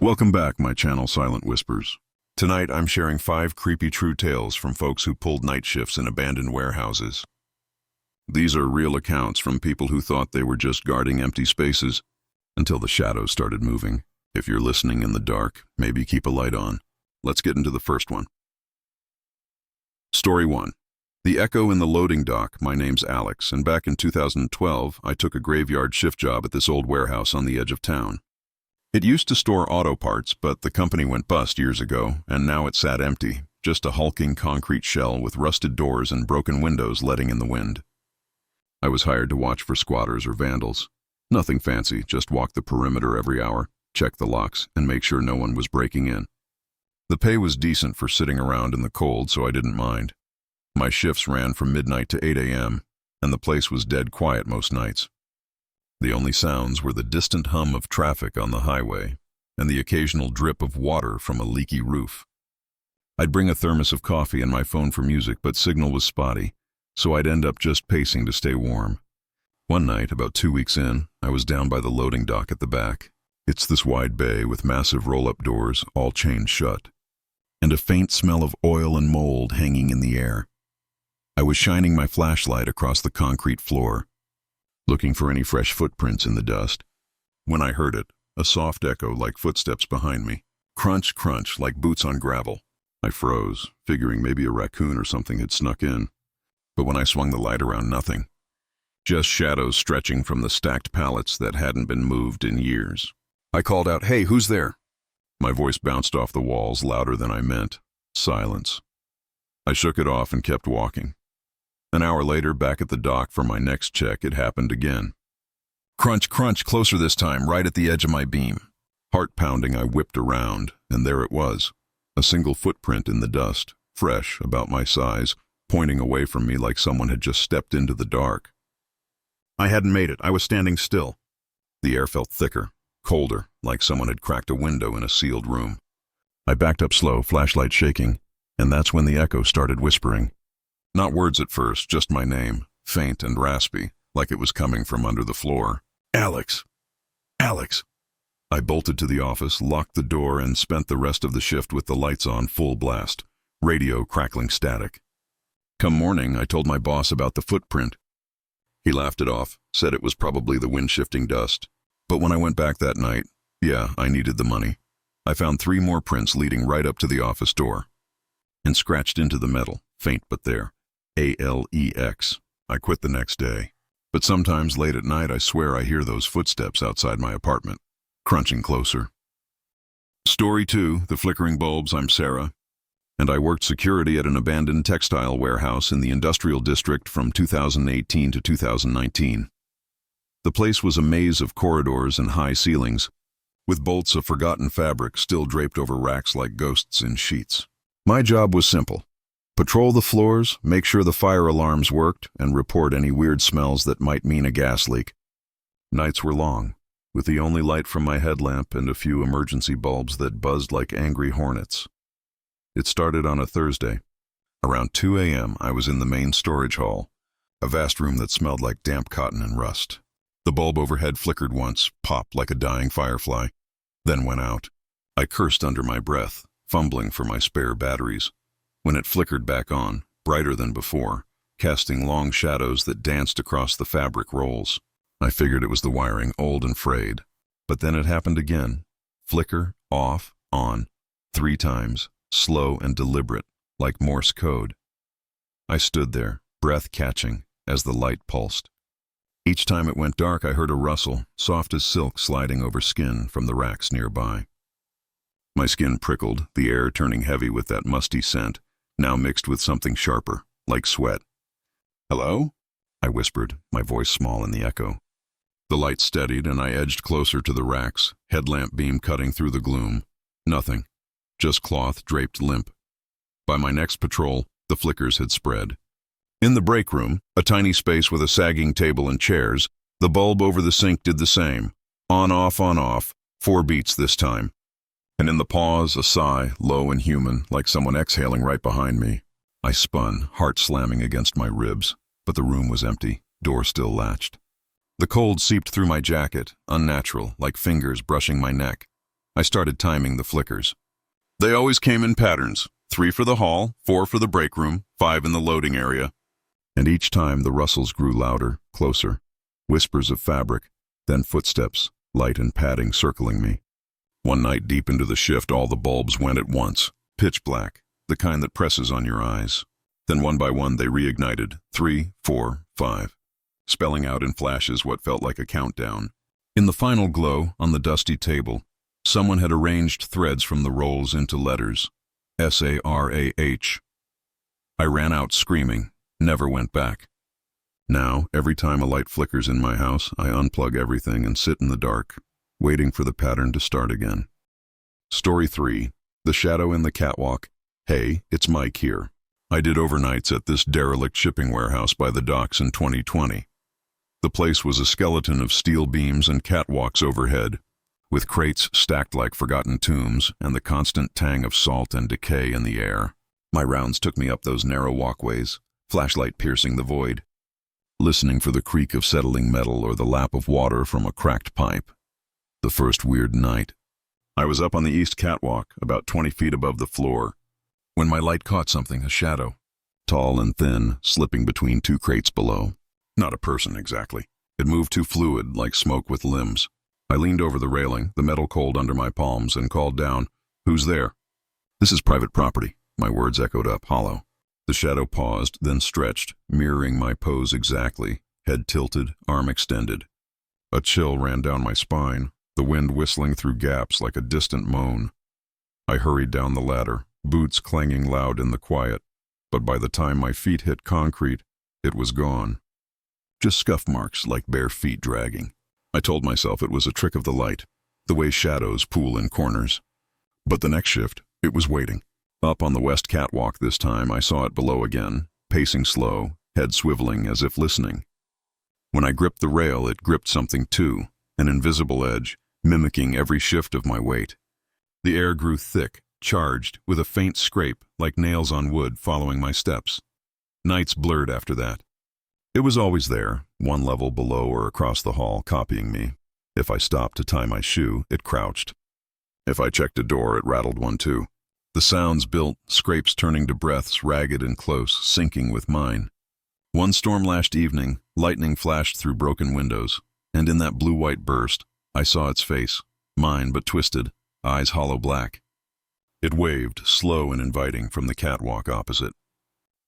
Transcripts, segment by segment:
Welcome back, my channel Silent Whispers. Tonight I'm sharing 5 creepy true tales from folks who pulled night shifts in abandoned warehouses. These are real accounts from people who thought they were just guarding empty spaces until the shadows started moving. If you're listening in the dark, maybe keep a light on. Let's get into the first one. Story 1. The Echo in the loading dock. My name's Alex, and back in 2012, I took a graveyard shift job at this old warehouse on the edge of town. It used to store auto parts, but the company went bust years ago, and now it sat empty, just a hulking concrete shell with rusted doors and broken windows letting in the wind. I was hired to watch for squatters or vandals. Nothing fancy, just walk the perimeter every hour, check the locks, and make sure no one was breaking in. The pay was decent for sitting around in the cold, so I didn't mind. My shifts ran from midnight to 8 a.m., and the place was dead quiet most nights. The only sounds were the distant hum of traffic on the highway and the occasional drip of water from a leaky roof. I'd bring a thermos of coffee and my phone for music, but signal was spotty, so I'd end up just pacing to stay warm. One night, about 2 weeks in, I was down by the loading dock at the back. It's this wide bay with massive roll-up doors, all chained shut, and a faint smell of oil and mold hanging in the air. I was shining my flashlight across the concrete floor, looking for any fresh footprints in the dust, when I heard it, a soft echo like footsteps behind me. Crunch, crunch, like boots on gravel. I froze, figuring maybe a raccoon or something had snuck in. But when I swung the light around, nothing. Just shadows stretching from the stacked pallets that hadn't been moved in years. I called out, "Hey, who's there?" My voice bounced off the walls louder than I meant. Silence. I shook it off and kept walking. An hour later, back at the dock for my next check, it happened again. Crunch, crunch, closer this time, right at the edge of my beam. Heart pounding, I whipped around, and there it was. A single footprint in the dust, fresh, about my size, pointing away from me like someone had just stepped into the dark. I hadn't made it. I was standing still. The air felt thicker, colder, like someone had cracked a window in a sealed room. I backed up slow, flashlight shaking, and that's when the echo started whispering. Not words at first, just my name, faint and raspy, like it was coming from under the floor. Alex! Alex! I bolted to the office, locked the door, and spent the rest of the shift with the lights on full blast, radio crackling static. Come morning, I told my boss about the footprint. He laughed it off, said it was probably the wind-shifting dust. But when I went back that night, yeah, I needed the money. I found 3 more prints leading right up to the office door. And scratched into the metal, faint but there. ALEX. I quit the next day. But sometimes late at night I swear I hear those footsteps outside my apartment, crunching closer. Story 2, The Flickering Bulbs. I'm Sarah, and I worked security at an abandoned textile warehouse in the industrial district from 2018 to 2019. The place was a maze of corridors and high ceilings, with bolts of forgotten fabric still draped over racks like ghosts in sheets. My job was simple. Patrol the floors, make sure the fire alarms worked, and report any weird smells that might mean a gas leak. Nights were long, with the only light from my headlamp and a few emergency bulbs that buzzed like angry hornets. It started on a Thursday. Around 2 a.m., I was in the main storage hall, a vast room that smelled like damp cotton and rust. The bulb overhead flickered once, popped like a dying firefly, then went out. I cursed under my breath, fumbling for my spare batteries. When it flickered back on, brighter than before, casting long shadows that danced across the fabric rolls. I figured it was the wiring, old and frayed. But then it happened again. Flicker, off, on, 3 times, slow and deliberate, like Morse code. I stood there, breath catching, as the light pulsed. Each time it went dark, I heard a rustle, soft as silk sliding over skin from the racks nearby. My skin prickled, the air turning heavy with that musty scent, now mixed with something sharper, like sweat. "Hello?" I whispered, my voice small in the echo. The light steadied and I edged closer to the racks, headlamp beam cutting through the gloom. Nothing, just cloth draped limp. By my next patrol, the flickers had spread. In the break room, a tiny space with a sagging table and chairs, the bulb over the sink did the same. On, off, 4 beats this time. And in the pause, a sigh, low and human, like someone exhaling right behind me. I spun, heart slamming against my ribs, but the room was empty, door still latched. The cold seeped through my jacket, unnatural, like fingers brushing my neck. I started timing the flickers. They always came in patterns, 3 for the hall, 4 for the break room, 5 in the loading area. And each time the rustles grew louder, closer, whispers of fabric, then footsteps, light and padding circling me. One night deep into the shift, all the bulbs went at once, pitch black, the kind that presses on your eyes. Then one by one they reignited, 3, 4, 5, spelling out in flashes what felt like a countdown. In the final glow, on the dusty table, someone had arranged threads from the rolls into letters, SARAH. I ran out screaming, never went back. Now, every time a light flickers in my house, I unplug everything and sit in the dark, waiting for the pattern to start again. Story 3. The Shadow in the Catwalk. Hey, it's Mike here. I did overnights at this derelict shipping warehouse by the docks in 2020. The place was a skeleton of steel beams and catwalks overhead, with crates stacked like forgotten tombs and the constant tang of salt and decay in the air. My rounds took me up those narrow walkways, flashlight piercing the void, listening for the creak of settling metal or the lap of water from a cracked pipe. The first weird night. I was up on the east catwalk, about 20 feet above the floor, when my light caught something, a shadow, tall and thin, slipping between 2 crates below. Not a person exactly. It moved too fluid, like smoke with limbs. I leaned over the railing, the metal cold under my palms, and called down, "Who's there?" "This is private property," my words echoed up, hollow. The shadow paused, then stretched, mirroring my pose exactly, head tilted, arm extended. A chill ran down my spine, the wind whistling through gaps like a distant moan. I hurried down the ladder, boots clanging loud in the quiet, but by the time my feet hit concrete, it was gone. Just scuff marks like bare feet dragging. I told myself it was a trick of the light, the way shadows pool in corners. But the next shift, it was waiting. Up on the west catwalk this time, I saw it below again, pacing slow, head swiveling as if listening. When I gripped the rail, it gripped something too, an invisible edge, mimicking every shift of my weight. The air grew thick, charged, with a faint scrape, like nails on wood following my steps. Nights blurred after that. It was always there, one level below or across the hall, copying me. If I stopped to tie my shoe, it crouched. If I checked a door, it rattled one too. The sounds built, scrapes turning to breaths, ragged and close, syncing with mine. One storm-lashed evening, lightning flashed through broken windows, and in that blue-white burst, I saw its face, mine but twisted, eyes hollow black. It waved, slow and inviting, from the catwalk opposite.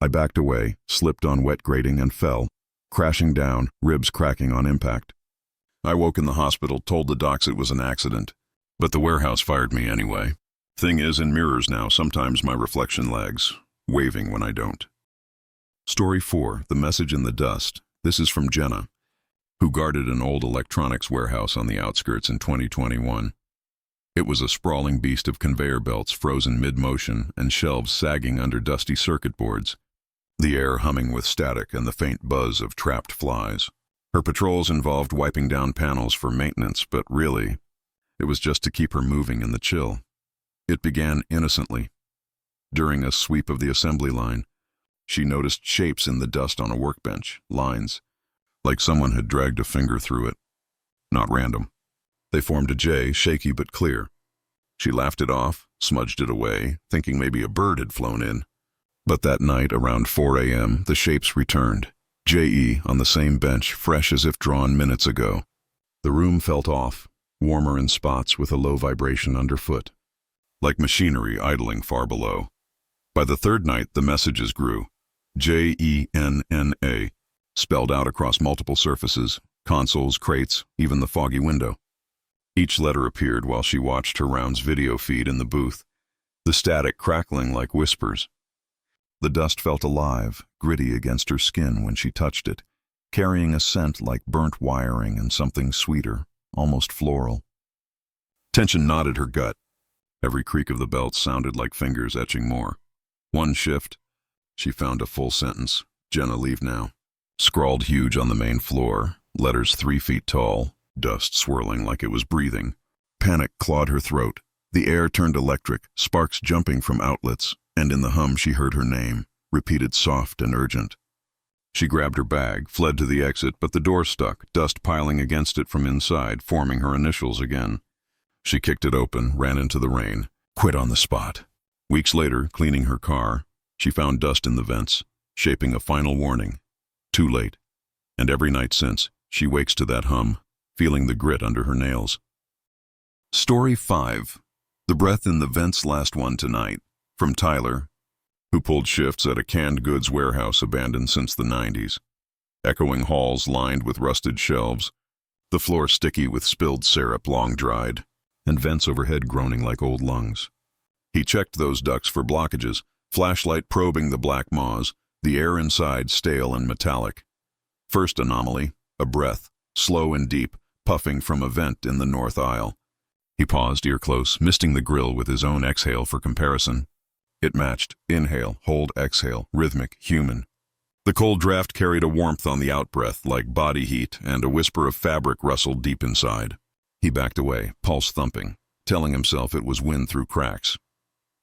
I backed away, slipped on wet grating and fell, crashing down, ribs cracking on impact. I woke in the hospital, told the docs it was an accident, but the warehouse fired me anyway. Thing is, in mirrors now, sometimes my reflection lags, waving when I don't. Story 4, The Message in the Dust. This is from Jenna, who guarded an old electronics warehouse on the outskirts in 2021. It was a sprawling beast of conveyor belts frozen mid-motion and shelves sagging under dusty circuit boards, the air humming with static and the faint buzz of trapped flies. Her patrols involved wiping down panels for maintenance, but really, it was just to keep her moving in the chill. It began innocently. During a sweep of the assembly line, she noticed shapes in the dust on a workbench, lines, like someone had dragged a finger through it. Not random. They formed a J, shaky but clear. She laughed it off, smudged it away, thinking maybe a bird had flown in. But that night, around 4 a.m., the shapes returned. J.E. on the same bench, fresh as if drawn minutes ago. The room felt off, warmer in spots with a low vibration underfoot, like machinery idling far below. By the third night, the messages grew. J-E-N-N-A, spelled out across multiple surfaces, consoles, crates, even the foggy window. Each letter appeared while she watched her rounds video feed in the booth, the static crackling like whispers. The dust felt alive, gritty against her skin when she touched it, carrying a scent like burnt wiring and something sweeter, almost floral. Tension knotted her gut. Every creak of the belt sounded like fingers etching more. One shift, she found a full sentence. "Jenna, leave now." Scrawled huge on the main floor, letters 3 feet tall, dust swirling like it was breathing. Panic clawed her throat. The air turned electric, sparks jumping from outlets, and in the hum she heard her name, repeated soft and urgent. She grabbed her bag, fled to the exit, but the door stuck, dust piling against it from inside, forming her initials again. She kicked it open, ran into the rain, quit on the spot. Weeks later, cleaning her car, she found dust in the vents, shaping a final warning. Too late. And every night since, she wakes to that hum, feeling the grit under her nails. Story 5. The Breath in the Vents. Last one tonight. From Tyler, who pulled shifts at a canned goods warehouse abandoned since the 90s. Echoing halls lined with rusted shelves, the floor sticky with spilled syrup long dried, and vents overhead groaning like old lungs. He checked those ducts for blockages, flashlight probing the black maws, the air inside stale and metallic. First anomaly, a breath, slow and deep, puffing from a vent in the north aisle. He paused, ear close, misting the grill with his own exhale for comparison. It matched, inhale, hold, exhale, rhythmic, human. The cold draft carried a warmth on the outbreath, like body heat, and a whisper of fabric rustled deep inside. He backed away, pulse thumping, telling himself it was wind through cracks.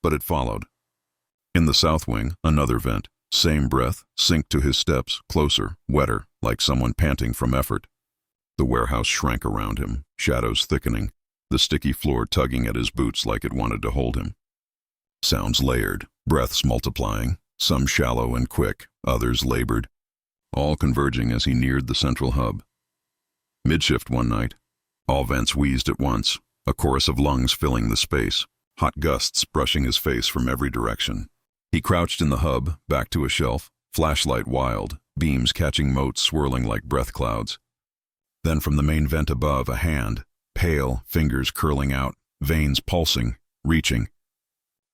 But it followed. In the south wing, another vent. Same breath, synced to his steps, closer, wetter, like someone panting from effort. The warehouse shrank around him, shadows thickening, the sticky floor tugging at his boots like it wanted to hold him. Sounds layered, breaths multiplying, some shallow and quick, others labored, all converging as he neared the central hub. Midshift one night, all vents wheezed at once, a chorus of lungs filling the space, hot gusts brushing his face from every direction. He crouched in the hub, back to a shelf, flashlight wild, beams catching motes swirling like breath clouds. Then from the main vent above, a hand, pale, fingers curling out, veins pulsing, reaching.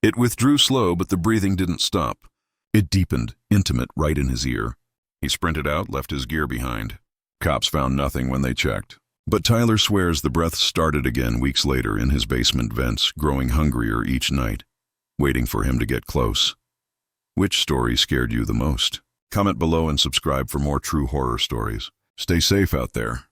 It withdrew slow, but the breathing didn't stop. It deepened, intimate, right in his ear. He sprinted out, left his gear behind. Cops found nothing when they checked. But Tyler swears the breath started again weeks later in his basement vents, growing hungrier each night, waiting for him to get close. Which story scared you the most? Comment below and subscribe for more true horror stories. Stay safe out there.